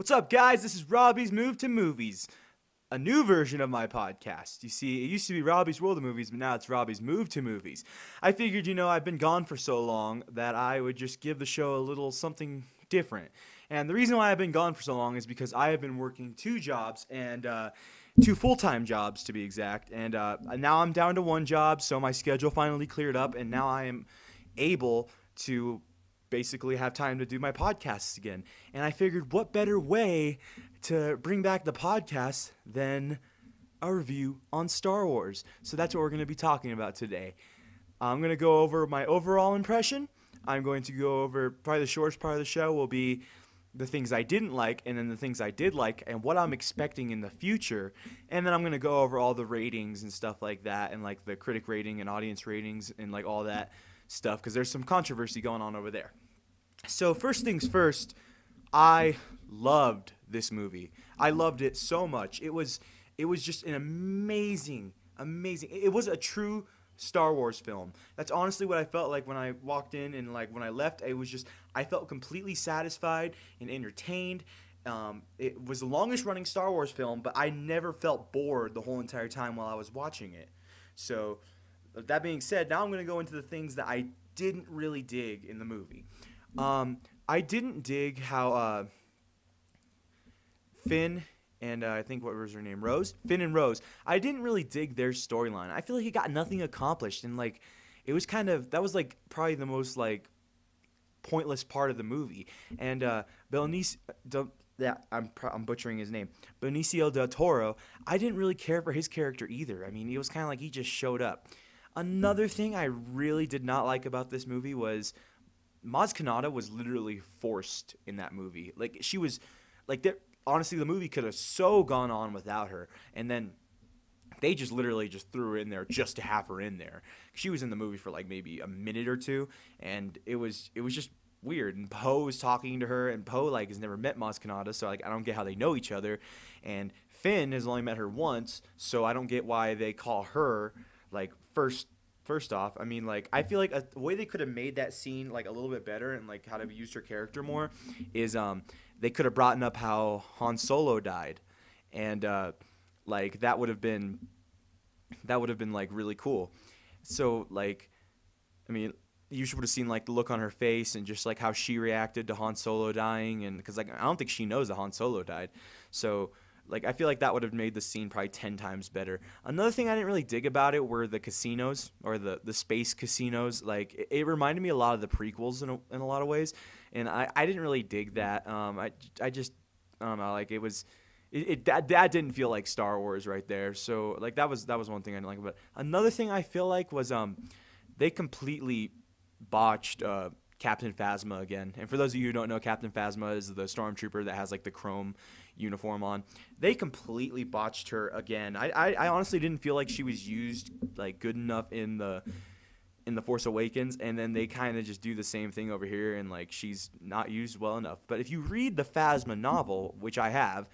What's up, guys? This is Robbie's Move to Movies, a new version of my podcast. You see, it used to be Robbie's World of Movies, but now it's Robbie's Move to Movies. I figured, I've been gone for so long that I would just give the show a little something different. And the reason why I've been gone for so long is because I have been working two jobs and two full-time jobs to be exact. And now I'm down to one job, so my schedule finally cleared up, and now I am able to basically have time to do my podcasts again. And I figured what better way to bring back the podcast than a review on Star Wars. So that's what we're going to be talking about today. I'm going to go over my overall impression. I'm going to go over probably the shortest part of the show will be the things I didn't like and then the things I did like and what I'm expecting in the future. And then I'm going to go over all the ratings and stuff like that and like the critic rating and audience ratings and like all that stuff because there's some controversy going on over there. So first things first, I loved this movie. I loved it so much. It was just an amazing. It was a true Star Wars film. That's honestly what I felt like when I walked in and like when I left. I felt completely satisfied and entertained. It was the longest running Star Wars film, but I never felt bored the whole entire time while I was watching it. So that being said, now I'm going to go into the things that I didn't really dig in the movie. I didn't dig how Finn and I think what was her name? Rose? Finn and Rose. I didn't really dig their storyline. I feel like he got nothing accomplished, and like it was that was like probably the most like pointless part of the movie. And I'm butchering his name. Benicio del Toro. I didn't really care for his character either. I mean, it was kind of like he just showed up. Another thing I really did not like about this movie was Maz Kanata was literally forced in that movie. Like she was, like honestly, the movie could have so gone on without her, and then they just literally just threw her in there just to have her in there. She was in the movie for like maybe a minute or two, and it was just weird. And Poe was talking to her, and Poe like has never met Maz Kanata, so like I don't get how they know each other. And Finn has only met her once, so I don't get why they call her like First off, I mean, like, I feel like the way they could have made that scene, like, a little bit better and, like, how to use her character more is they could have brought up how Han Solo died. And, like, that would have been, like, really cool. So, like, I mean, you should have seen, like, the look on her face and just, like, how she reacted to Han Solo dying. And because, like, I don't think she knows that Han Solo died. So, like, I feel like that would have made the scene probably 10 times better. Another thing I didn't really dig about it were the casinos or the space casinos. Like, it reminded me a lot of the prequels in a lot of ways, and I didn't really dig that. I just I don't know. Like, that didn't feel like Star Wars right there. So like that was one thing I didn't like about it. Another thing I feel like was they completely botched Captain Phasma again. And for those of you who don't know, Captain Phasma is the stormtrooper that has like the chrome uniform on. They completely botched her again. I honestly didn't feel like she was used like good enough in the Force Awakens, and then they kind of just do the same thing over here, and like she's not used well enough. But if you read the Phasma novel, which I have,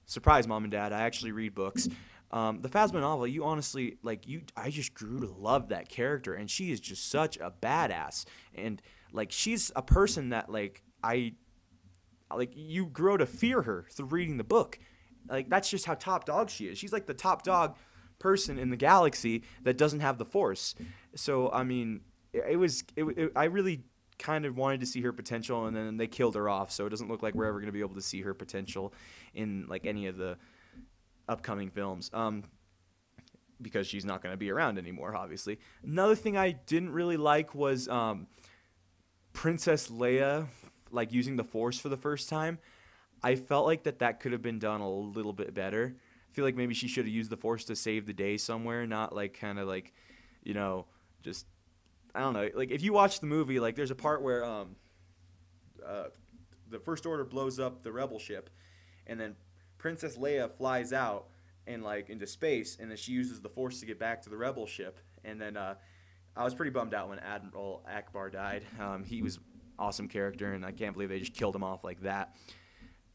surprise mom and dad, I actually read books. The Phasma novel, you honestly I just grew to love that character, and she is just such a badass, and like she's a person that you grow to fear her through reading the book. Like that's just how top dog she is. She's like the top dog person in the galaxy that doesn't have the Force. So I mean, I really kind of wanted to see her potential, and then they killed her off. So it doesn't look like we're ever going to be able to see her potential in like any of the upcoming films. Because she's not going to be around anymore, obviously. Another thing I didn't really like was Princess Leia like using the Force for the first time. I felt like that could have been done a little bit better. I feel like maybe she should have used the Force to save the day somewhere, not like kind of like, just I don't know. Like if you watch the movie, like there's a part where the First Order blows up the rebel ship, and then Princess Leia flies out and like into space, and then she uses the Force to get back to the rebel ship. And then I was pretty bummed out when Admiral Akbar died. He was awesome character, and I can't believe they just killed him off like that.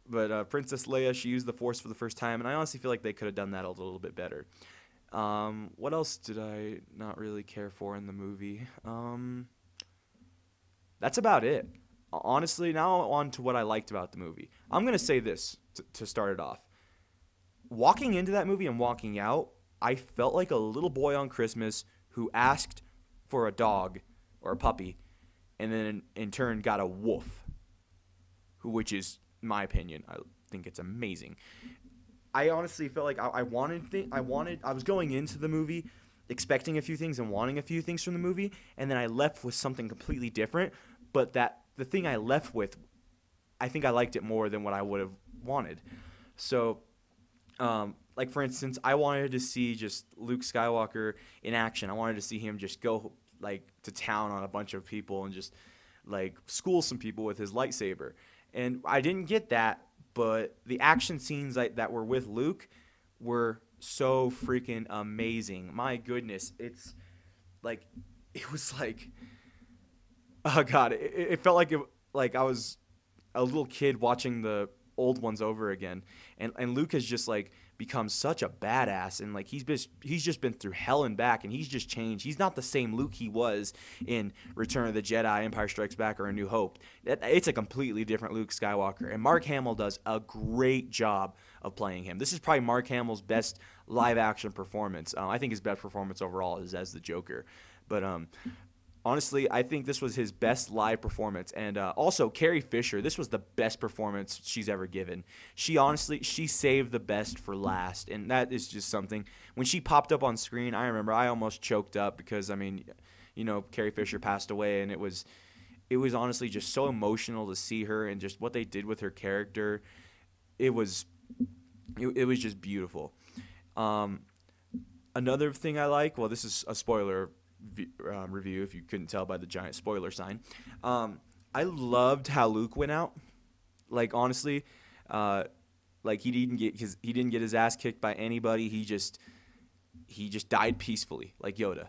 But Princess Leia, she used the Force for the first time, and I honestly feel like they could have done that a little bit better. What else did I not really care for in the movie? That's about it. honestly, now on to what I liked about the movie. I'm gonna say this to start it off. Walking into that movie and walking out, I felt like a little boy on Christmas who asked for a dog or a puppy, and then in turn got a wolf, which is, in my opinion, I think it's amazing. I honestly felt like I was going into the movie expecting a few things and wanting a few things from the movie, and then I left with something completely different. But the thing I left with, I think I liked it more than what I would have wanted. So, like for instance, I wanted to see just Luke Skywalker in action. I wanted to see him just go like to town on a bunch of people and just like school some people with his lightsaber. And I didn't get that, but the action scenes that were with Luke were so freaking amazing. My goodness, it was like, oh god, it felt like I was a little kid watching the old ones over again. And Luke has just like become such a badass, and like he's just been through hell and back, and he's just changed. He's not the same Luke he was in Return of the Jedi, Empire Strikes Back, or A New Hope. It's a completely different Luke Skywalker, and Mark Hamill does a great job of playing him. This is probably Mark Hamill's best live action performance. I think his best performance overall is as the Joker, but honestly, I think this was his best live performance. And also, Carrie Fisher, this was the best performance she's ever given. She saved the best for last. And that is just something. When she popped up on screen, I remember I almost choked up because, I mean, you know, Carrie Fisher passed away. And it was honestly just so emotional to see her and just what they did with her character. It was just beautiful. Another thing I like, well, this is a spoiler review if you couldn't tell by the giant spoiler sign. I loved how Luke went out. Like honestly, like he didn't get his ass kicked by anybody. He just died peacefully like Yoda.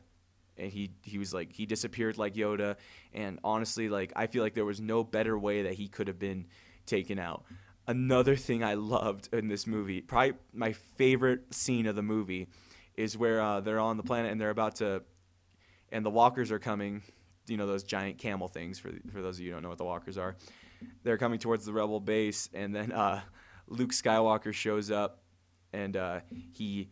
And he was like, he disappeared like Yoda. And honestly, like I feel like there was no better way that he could have been taken out. Another thing I loved in this movie, probably my favorite scene of the movie, is where they're on the planet and they're about to, and the walkers are coming, you know, those giant camel things, for those of you who don't know what the walkers are. They're coming towards the rebel base, and then Luke Skywalker shows up, and he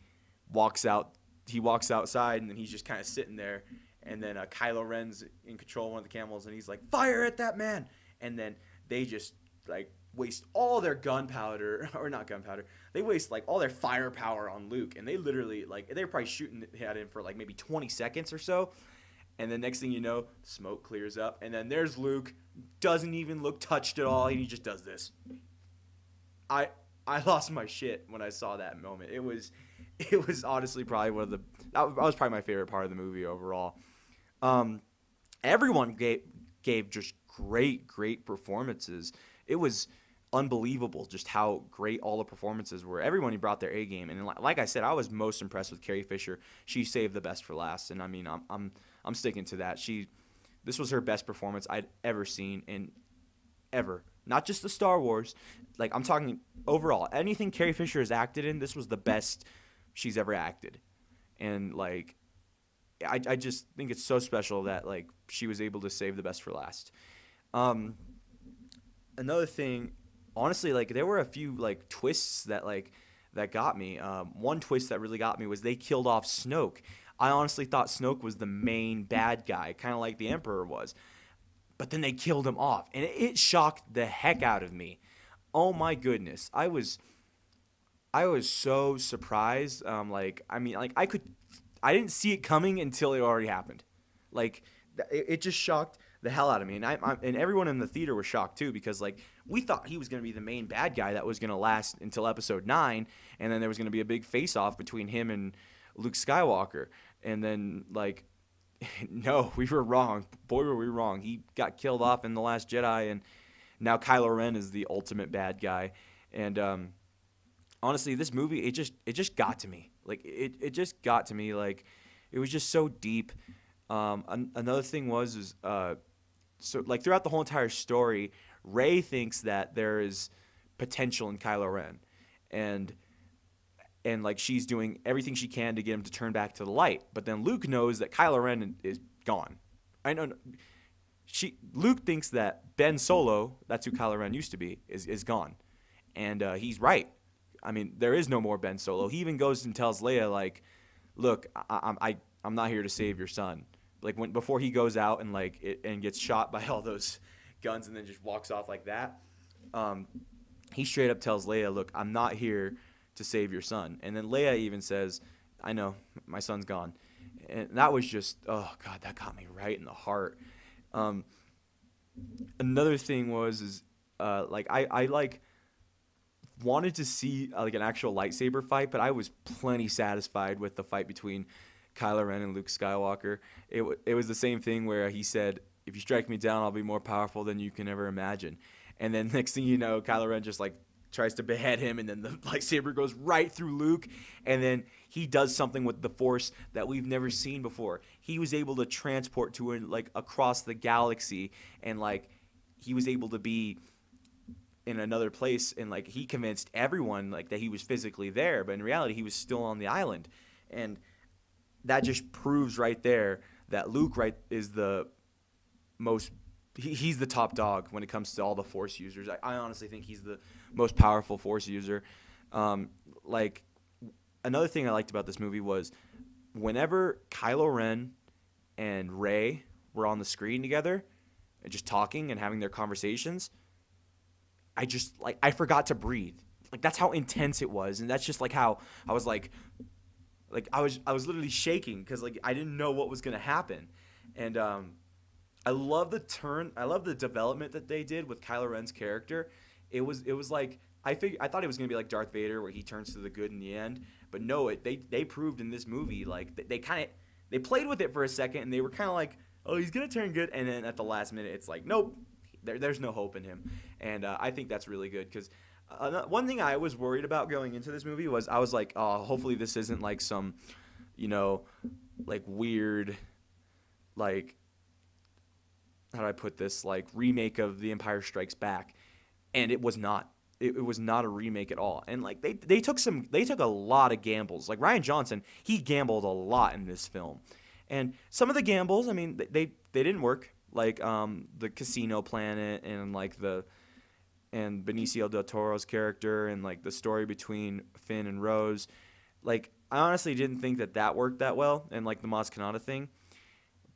walks outside, and then he's just kind of sitting there, and then Kylo Ren's in control of one of the camels, and he's like, fire at that man! And then they just, like, waste all their gunpowder, or not gunpowder, they waste like all their firepower on Luke, and they literally, like, they're probably shooting at him for like maybe 20 seconds or so, and the next thing you know, smoke clears up, and then there's Luke, doesn't even look touched at all, and he just does this. I lost my shit when I saw that moment. It was honestly probably that was probably my favorite part of the movie overall. Everyone gave just great performances. It was unbelievable just how great all the performances were. Everyone brought their A game, and like I said, I was most impressed with Carrie Fisher. She saved the best for last, and I mean, I'm sticking to that. This was her best performance I'd ever seen, and ever. Not just the Star Wars, like I'm talking overall. Anything Carrie Fisher has acted in, this was the best she's ever acted, and like I just think it's so special that like she was able to save the best for last. Another thing, honestly, like there were a few like twists that got me. One twist that really got me was they killed off Snoke. I honestly thought Snoke was the main bad guy, kind of like the Emperor was. But then they killed him off, and it shocked the heck out of me. Oh my goodness. I was so surprised. I didn't see it coming until it already happened. Like it just shocked the hell out of me, and everyone in the theater was shocked too, because like we thought he was going to be the main bad guy that was going to last until episode 9, and then there was going to be a big face-off between him and Luke Skywalker, and then like no, we were wrong. Boy, were we wrong. He got killed off in The Last Jedi, and now Kylo Ren is the ultimate bad guy. And honestly, this movie, it just got to me. Like it just got to me. Like it was just so deep. Another thing was so like throughout the whole entire story, Rey thinks that there is potential in Kylo Ren, and like she's doing everything she can to get him to turn back to the light. But then Luke knows that Kylo Ren is gone. I know Luke thinks that Ben Solo, that's who Kylo Ren used to be, is gone, and he's right. I mean, there is no more Ben Solo. He even goes and tells Leia, like, "Look, I'm not here to save your son." Like before he goes out and and gets shot by all those guns and then just walks off like that. He straight up tells Leia, "Look, I'm not here to save your son." And then Leia even says, "I know, my son's gone." And that was just, oh God, that got me right in the heart. Another thing I wanted to see like an actual lightsaber fight, but I was plenty satisfied with the fight between Kylo Ren and Luke Skywalker. It was the same thing where he said, "If you strike me down, I'll be more powerful than you can ever imagine." And then next thing you know, Kylo Ren just like tries to behead him, and then the lightsaber goes right through Luke, and then he does something with the Force that we've never seen before. He was able to transport across the galaxy, and like he was able to be in another place, and like he convinced everyone like that he was physically there, but in reality he was still on the island. And that just proves right there that Luke is the most he's the top dog when it comes to all the Force users. I honestly think he's the most powerful Force user. Like another thing I liked about this movie was whenever Kylo Ren and Rey were on the screen together and just talking and having their conversations, I forgot to breathe. Like that's how intense it was, and that's just like how I was I was literally shaking because like I didn't know what was gonna happen. And I love the development that they did with Kylo Ren's character. It was like I thought it was gonna be like Darth Vader where he turns to the good in the end, but no, they proved in this movie like they played with it for a second and they were kind of like, oh, he's gonna turn good, and then at the last minute it's like, nope, there's no hope in him. And I think that's really good because one thing I was worried about going into this movie was I was like, oh, hopefully this isn't like some, like weird, like, how do I put this, like remake of The Empire Strikes Back, and it was not. It was not a remake at all. And like they took a lot of gambles. Like Rian Johnson, he gambled a lot in this film, and some of the gambles, I mean, they didn't work. Like the casino planet and and Benicio del Toro's character and like the story between Finn and Rose. Like I honestly didn't think that worked that well, and like the Maz Kanata thing.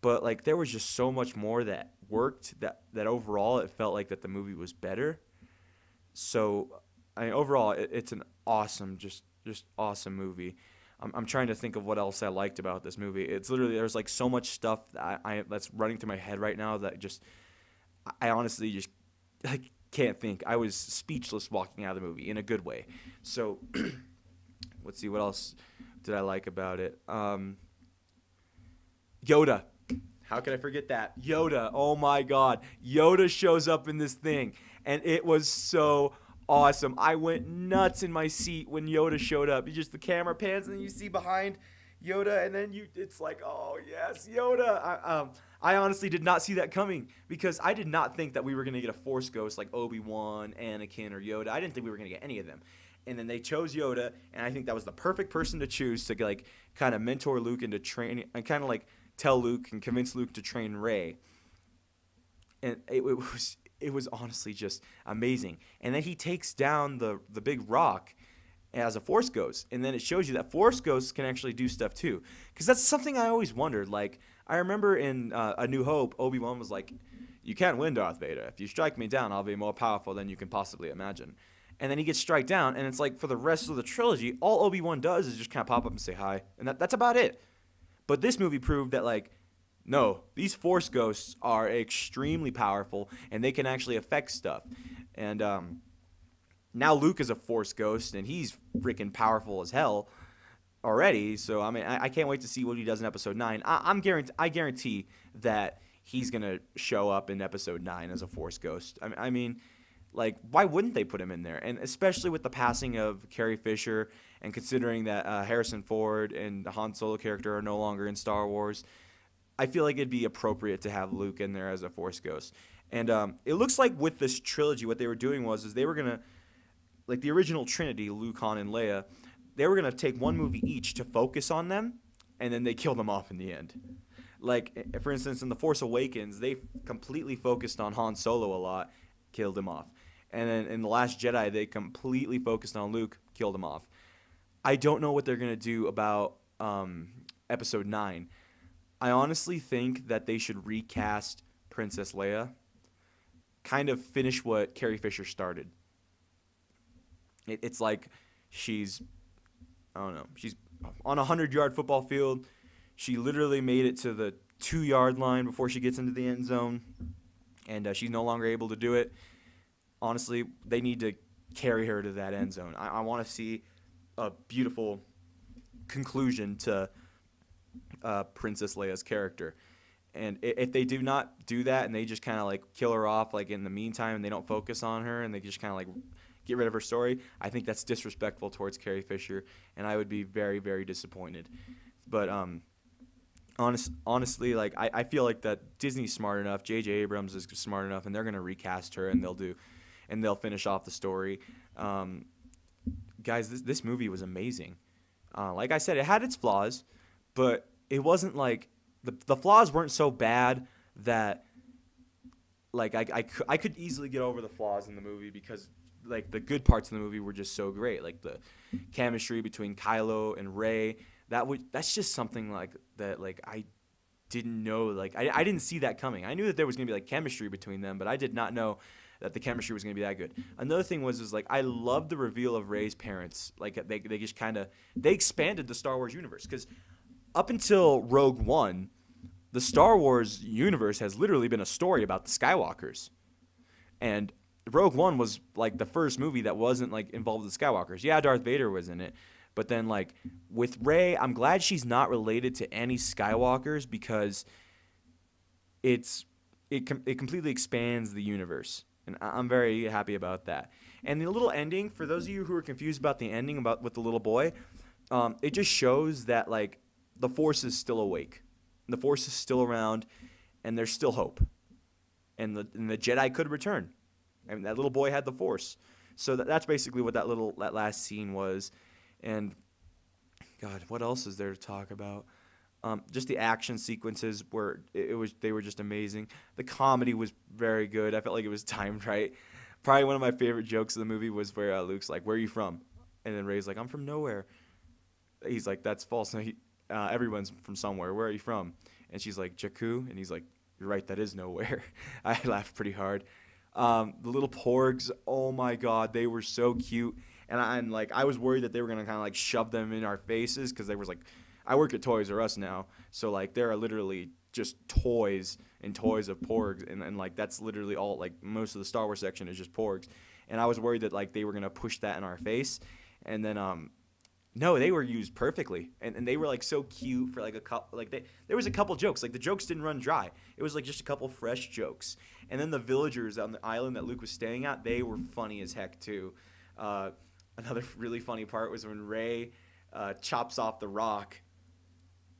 But like there was just so much more that worked that overall it felt like that the movie was better. So I mean, overall it's an awesome, just awesome movie. I'm trying to think of what else I liked about this movie. It's literally there's like so much stuff that that's running through my head right now that just I honestly just can't think. I was speechless walking out of the movie in a good way. So let's see, what else did I like about it? Yoda. How could I forget that? Yoda. Oh my God. Yoda shows up in this thing, and it was so awesome. I went nuts in my seat when Yoda showed up. The camera pans and then you see behind Yoda, and then it's like, oh yes, Yoda. I honestly did not see that coming because I did not think that we were going to get a Force ghost like Obi-Wan, Anakin, or Yoda. I didn't think we were going to get any of them. And then they chose Yoda, and I think that was the perfect person to choose to like kind of mentor Luke into training and kind of like tell Luke and convince Luke to train Rey. And it was honestly just amazing. And then he takes down the big rock as a Force ghost, and then it shows you that Force ghosts can actually do stuff too. Because that's something I always wondered. Like I remember in A New Hope, Obi-Wan was like, "You can't win, Darth Vader. If you strike me down, I'll be more powerful than you can possibly imagine." And then he gets struck down, and it's like for the rest of the trilogy, all Obi-Wan does is just kind of pop up and say hi, and that's about it. But this movie proved that, like, no, these Force ghosts are extremely powerful, and they can actually affect stuff. And now Luke is a Force ghost, and he's freaking powerful as hell already. So, I mean, I can't wait to see what he does in Episode 9. I guarantee that he's going to show up in Episode 9 as a Force ghost. I mean, like, why wouldn't they put him in there? And especially with the passing of Carrie Fisher, and considering that Harrison Ford and the Han Solo character are no longer in Star Wars, I feel like it'd be appropriate to have Luke in there as a Force ghost. And it looks like with this trilogy, what they were doing is they were going to, like the original Trinity, Luke, Han, and Leia, they were going to take one movie each to focus on them, and then they kill them off in the end. Like, for instance, in The Force Awakens, they completely focused on Han Solo a lot, killed him off. And then in The Last Jedi, they completely focused on Luke, killed him off. I don't know what they're going to do about Episode 9. I honestly think that they should recast Princess Leia, kind of finish what Carrie Fisher started. It's like she's, I don't know, she's on a 100-yard football field. She literally made it to the 2-yard line before she gets into the end zone, and she's no longer able to do it. Honestly, they need to carry her to that end zone. I want to see a beautiful conclusion to Princess Leia's character. And if they do not do that and they just kind of like kill her off like in the meantime and they don't focus on her and they just kind of like get rid of her story, I think that's disrespectful towards Carrie Fisher, and I would be very, very disappointed. But honestly, like I feel like that Disney's smart enough, J.J. Abrams is smart enough, and they're gonna recast her and they'll finish off the story. Guys, this movie was amazing. Like I said, it had its flaws, but it wasn't like the flaws weren't so bad that like I could easily get over the flaws in the movie because like the good parts of the movie were just so great, like the chemistry between Kylo and Rey. That's just something like that. Like I didn't know, like I didn't see that coming. I knew that there was gonna be like chemistry between them, but I did not know that the chemistry was gonna be that good. Another thing was like I loved the reveal of Rey's parents. Like they just they expanded the Star Wars universe because up until Rogue One, the Star Wars universe has literally been a story about the Skywalkers, and Rogue One was like the first movie that wasn't like involved with the Skywalkers. Yeah, Darth Vader was in it, but then like with Rey, I'm glad she's not related to any Skywalkers because it completely expands the universe, and I'm very happy about that. And the little ending, for those of you who are confused about the ending with the little boy, it just shows that like the Force is still awake, the Force is still around, and there's still hope, and the Jedi could return. I mean, that little boy had the Force. So that's basically what that last scene was. And, God, what else is there to talk about? Just the action sequences they were just amazing. The comedy was very good. I felt like it was timed right. Probably one of my favorite jokes of the movie was where Luke's like, "Where are you from?" And then Rey's like, "I'm from nowhere." He's like, "That's false. No, everyone's from somewhere. Where are you from?" And she's like, "Jakku." And he's like, "You're right. That is nowhere." I laughed pretty hard. The little porgs, oh my God, they were so cute, and I was worried that they were gonna kind of like shove them in our faces because they was like, I work at Toys R Us now, so like there are literally just toys and toys of porgs, and like that's literally all, like most of the Star Wars section is just porgs, and I was worried that like they were gonna push that in our face, and then no, they were used perfectly, and they were like so cute for like a couple. Like there was a couple jokes. Like the jokes didn't run dry. It was like just a couple fresh jokes. And then the villagers on the island that Luke was staying at, they were funny as heck too. Another really funny part was when Rey chops off the rock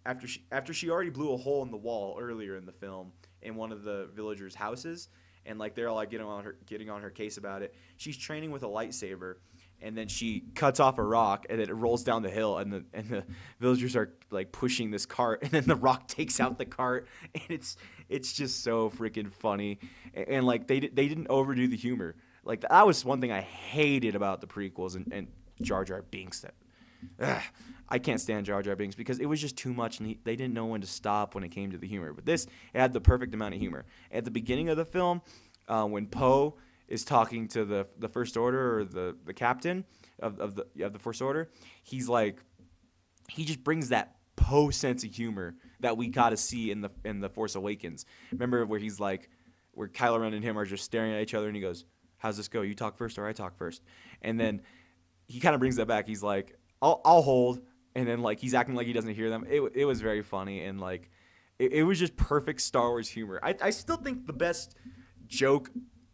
after she already blew a hole in the wall earlier in the film in one of the villagers' houses, and like they're all like getting on her case about it. She's training with a lightsaber. And then she cuts off a rock, and then it rolls down the hill, and the villagers are like pushing this cart, and then the rock takes out the cart, and it's just so freaking funny, and like they didn't overdo the humor. Like that was one thing I hated about the prequels and Jar Jar Binks. I can't stand Jar Jar Binks because it was just too much, and they didn't know when to stop when it came to the humor. But this, it had the perfect amount of humor. At the beginning of the film, when Poe is talking to the First Order or the captain of the First Order, he's like, he just brings that Poe sense of humor that we got to see in the Force Awakens. Remember where he's like, where Kylo Ren and him are just staring at each other, and he goes, "How's this go? You talk first or I talk first?" And then he kind of brings that back. He's like, I'll hold," and then like he's acting like he doesn't hear them. It was very funny, and like it was just perfect Star Wars humor. I still think the best joke,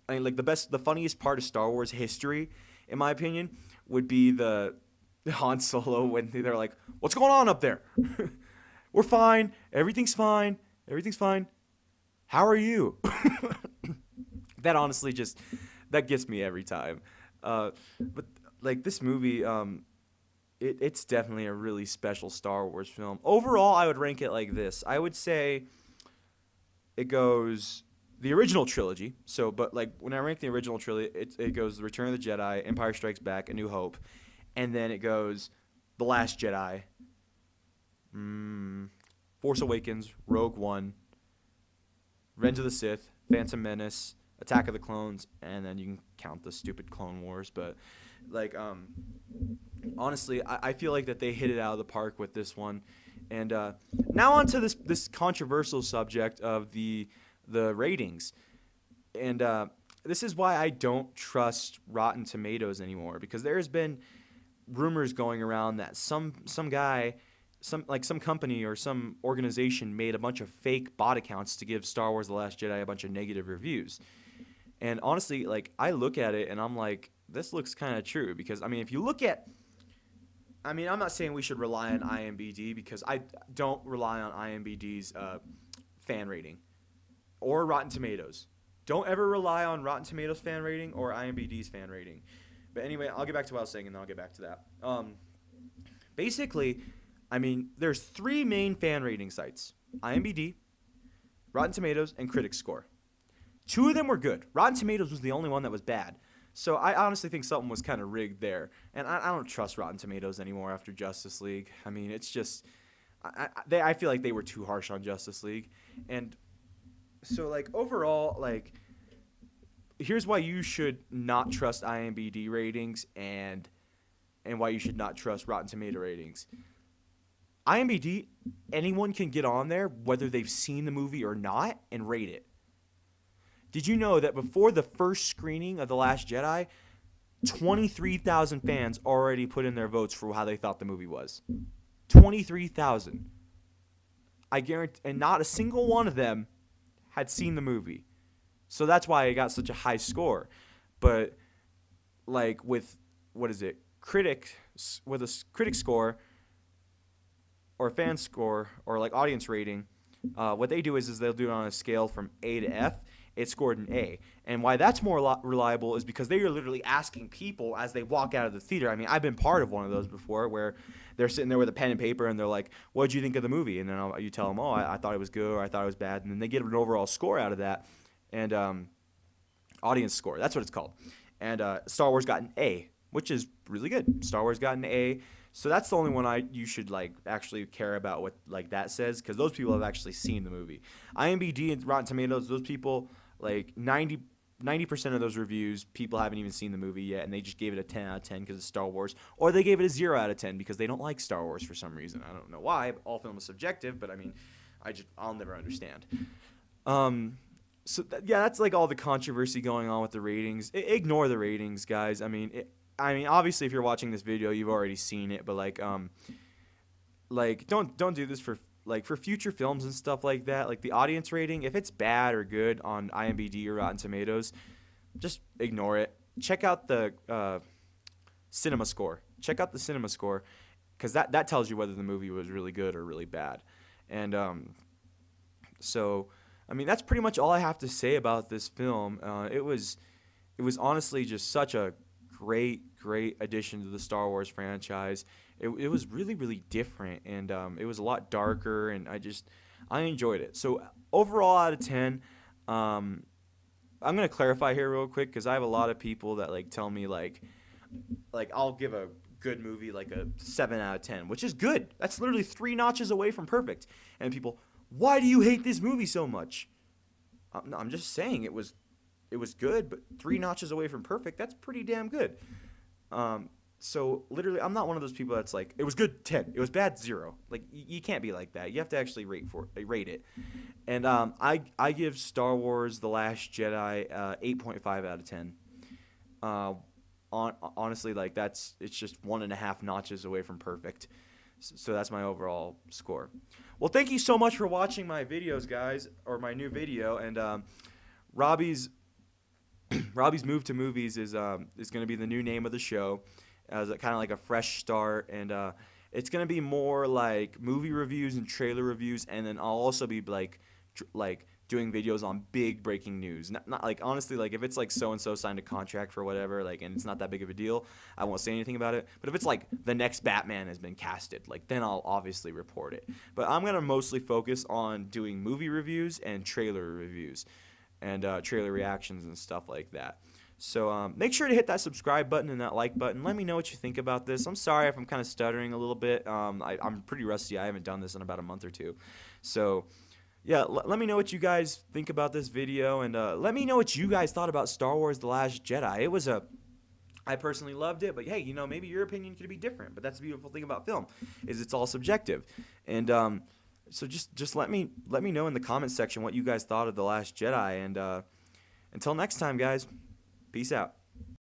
I mean, like the funniest part of Star Wars history, in my opinion, would be the Han Solo when they're like, "What's going on up there?" "We're fine. Everything's fine. Everything's fine. How are you?" That honestly that gets me every time. But like this movie, it's definitely a really special Star Wars film. Overall, I would rank it like this. I would say it goes the original trilogy. So, but like when I rank the original trilogy, it goes The Return of the Jedi, Empire Strikes Back, A New Hope, and then it goes The Last Jedi, Force Awakens, Rogue One, Revenge of the Sith, Phantom Menace, Attack of the Clones, and then you can count the stupid Clone Wars. But like, honestly, I feel like that they hit it out of the park with this one. And now on to this controversial subject of the ratings. And this is why I don't trust Rotten Tomatoes anymore, because there's been rumors going around that some guy, some company or some organization made a bunch of fake bot accounts to give Star Wars The Last Jedi a bunch of negative reviews. And honestly, like, I look at it and I'm like, this looks kind of true, because I mean, if you look at, I mean, I'm not saying we should rely on IMDb, because I don't rely on IMDb's fan rating or Rotten Tomatoes. Don't ever rely on Rotten Tomatoes fan rating or IMDb's fan rating. But anyway, I'll get back to what I was saying, and then I'll get back to that. Basically, I mean, there's 3 main fan rating sites: IMDb, Rotten Tomatoes, and Critics Score. 2 of them were good. Rotten Tomatoes was the only one that was bad. So I honestly think something was kind of rigged there. And I don't trust Rotten Tomatoes anymore after Justice League. I mean, it's just, I feel like they were too harsh on Justice League. And so, like, overall, like, here's why you should not trust IMDb ratings and why you should not trust Rotten Tomato ratings. IMDb, anyone can get on there, whether they've seen the movie or not, and rate it. Did you know that before the first screening of The Last Jedi, 23,000 fans already put in their votes for how they thought the movie was? 23,000. I guarantee, and not a single one of them had seen the movie. So that's why it got such a high score. But like with, what is it, with a critic score or a fan score or like audience rating, what they do is they'll do it on a scale from A to F. It scored an A. And why that's more reliable is because they are literally asking people as they walk out of the theater. I mean, I've been part of one of those before where they're sitting there with a pen and paper and they're like, what did you think of the movie? And then you tell them, oh, I thought it was good, or I thought it was bad. And then they get an overall score out of that. And audience score, that's what it's called. And Star Wars got an A, which is really good. Star Wars got an A. So that's the only one you should like actually care about what like that says, because those people have actually seen the movie. IMDb and Rotten Tomatoes, those people, like 90% of those reviews, people haven't even seen the movie yet, and they just gave it a 10 out of 10 because it's Star Wars, or they gave it a 0 out of 10 because they don't like Star Wars for some reason. I don't know why. All film is subjective, but I mean, I'll never understand. So that's like all the controversy going on with the ratings. Ignore the ratings, guys. I mean, obviously, if you're watching this video, you've already seen it, but don't do this for future films and stuff like that. Like the audience rating, if it's bad or good on IMDb or Rotten Tomatoes, just ignore it. Check out the cinema score. Check out the cinema score, because that tells you whether the movie was really good or really bad. And so, I mean, that's pretty much all I have to say about this film. It was honestly just such a great addition to the Star Wars franchise. It was really, really different, and it was a lot darker, and I enjoyed it. So overall, out of 10, I'm gonna clarify here real quick, because I have a lot of people that like tell me like I'll give a good movie like a 7 out of 10, which is good. That's literally 3 notches away from perfect. And people, why do you hate this movie so much? I'm just saying it was good, but 3 notches away from perfect. That's pretty damn good. So literally, I'm not one of those people that's like, it was good 10, it was bad 0. Like you can't be like that. You have to actually rate it. And I give Star Wars: The Last Jedi 8.5 out of 10. Honestly, like it's just 1.5 notches away from perfect. So that's my overall score. Well, thank you so much for watching my videos, guys, or my new video. And Robbie's Move to Movies is going to be the new name of the show, as kind of like a fresh start. And it's going to be more like movie reviews and trailer reviews, and then I'll also be like doing videos on big breaking news. Not like, honestly, like if it's like so and so signed a contract for whatever, like, and it's not that big of a deal, I won't say anything about it. But if it's like the next Batman has been casted, like, then I'll obviously report it. But I'm gonna mostly focus on doing movie reviews and trailer reviews and trailer reactions and stuff like that. So make sure to hit that subscribe button and that like button. Let me know what you think about this. I'm sorry if I'm kind of stuttering a little bit. I'm pretty rusty. I haven't done this in about a month or two. So yeah, let me know what you guys think about this video, and let me know what you guys thought about Star Wars The Last Jedi. I personally loved it, but hey, you know, maybe your opinion could be different. But that's the beautiful thing about film, is it's all subjective. And so just let me know in the comments section what you guys thought of The Last Jedi. And until next time, guys, peace out.